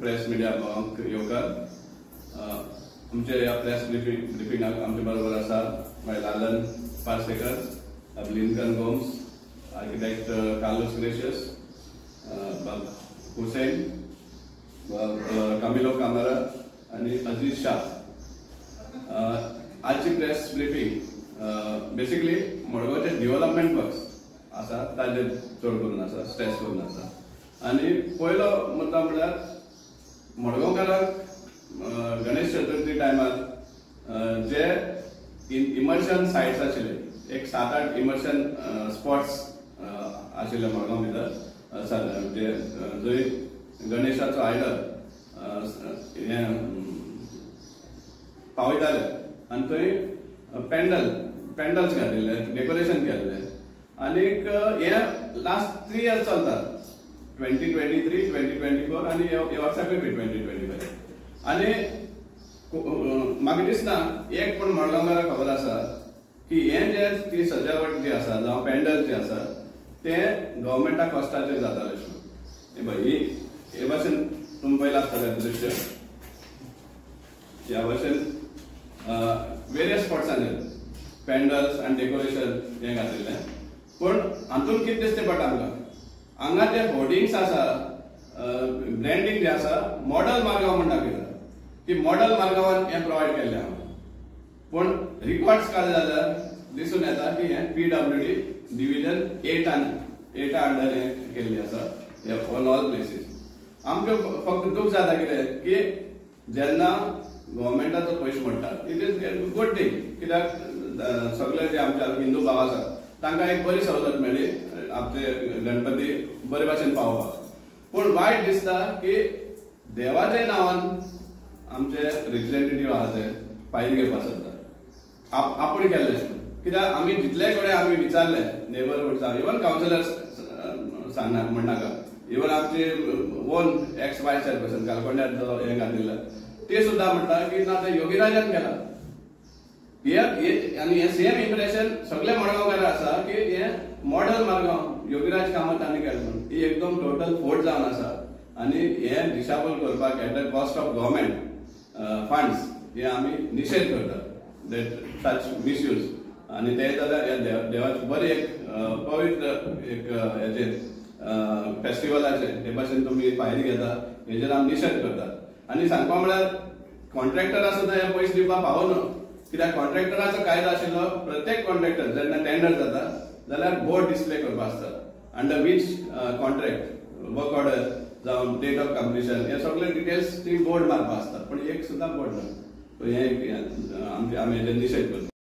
Press media येवकार आमचे ह्या प्रेस ब्रिफिंगाक आमचे बरोबर आसा लालन पार्सेकर, लिंकन गोम्स, आर्किटेक्ट कार्लोस ग्रेशियस, हुसैन, कामिलो कामारा आणि अजीज शाह. आजची प्रेस ब्रिफिंग बेसिकली मडगांवचे डेव्हलपमेंट वर्क्स आसा ताजे चड करून आसा, स्ट्रेस करून आसा. आणि पयलो मुद्दा म्हळ्यार मडगांवकारांक गणेश चतुर्थी टायमार जे इमर्शन सायट्स आशिल्ले, एक 7-8 इमर्शन स्पॉट्स आशिल्ले मडगांव भितर, जे जंय गणेशाचो आयडल पावयताले आनी थंय पेंडल्स घातिल्ले, डेकोरेशन केल्ले. आनीक हे लास्ट 3 years चलता, 2023, 2024 आणि हे वर्साकूय 2025. आनी म्हाका दिसता एक पण मडगांवकारांक खबर आसा की हे जे ती सजावट जी आसा जावं पेंडल जे आसा ते गव्हर्मेंटा कॉस्टाचेर जाताले आशिल्ले. हे भाशेन तुमी पळयला आसतले दृश्य. ह्या भाशेन वेरियस स्पॉट्सांचेर पेंडल्स आनी डेकोरेशन हे घातिल्ले. पण हातूंत कितें दिसता पडटा आमकां, हांगा जे होर्डिंग्स आसा, ब्रँडिंग जे आसा, मॉडल मारगांव म्हणटा कितें की मॉडल मारगांवान हे प्रोवायड केल्ले आहा. पण रिकॉर्ड्स काड जाल्यार दिसून येता की हे PWD डिव्हिजन 8 अंडर हे केल्ली आसा ऑन ऑल प्लेसीस. आमकां फक्त दूख जाता कितें की जेन्ना गव्हर्मेंटाचो पयशे मोडटा इट इज गुड थिंग, कित्याक सगळे जे आमचे हिंदू भाव आसा तांकां एक बरी सवलत मेळ्ळी आमचे गणपती बरे भाशेन पावोवपाक. पूण वायट दिसता की देवाच्या नांवान आमचे रिप्रेझेंटेटिव्ह आहा ते फायदे घेवपाक सोदता, आपूण केल्ले. कित्याक आमी जितले कडेन आमी विचारले नेबरहूड इवन कावन्सिलर्स सांगना म्हणनाका, इवन आमचे ओन XY चेअरपर्सन कालकोंड्यार जो हे घातिल्लो ते सुद्धा म्हणटा की ना ते योगीराजान केला. आणि हे सेम इम्प्रेशन सगळे मडगांवकार आसा की हे मॉडल मारगांव योगीराज कामत हांणी केलें म्हणून ही एकदम टोटल फोट जावन आसा. आनी हे डिसेबल करपाक at the cost of government funds हे आमी निशेध करतात, दॅट सच मिसयूज. आनी ते जाल्यार हे देवाचे बरे एक पवित्र एक हेचे फेस्टिवलाचे हे भाशेन तुमी फायदे घेता, हेजेर आमी निशेध करतात. आनी सांगपा म्हळ्यार कॉन्ट्रॅक्टरा सुद्दां हे पयशे दिवपाक पावना, कित्याक कॉन्ट्रॅक्टराचो कायदो आशिल्लो प्रत्येक कॉन्ट्रॅक्टर जेन्ना टेंडर जाता जाल्यार बोर्ड डिस्प्ले करपाक आसता, under which contract, work order जावं डेट ऑफ कंप्लिशन हे सगळे डिटेल्स ती बोर्ड मारपाक आसता. पण एक सुद्दां बोर्ड ना. हे आमी हेजेर निशेध करता.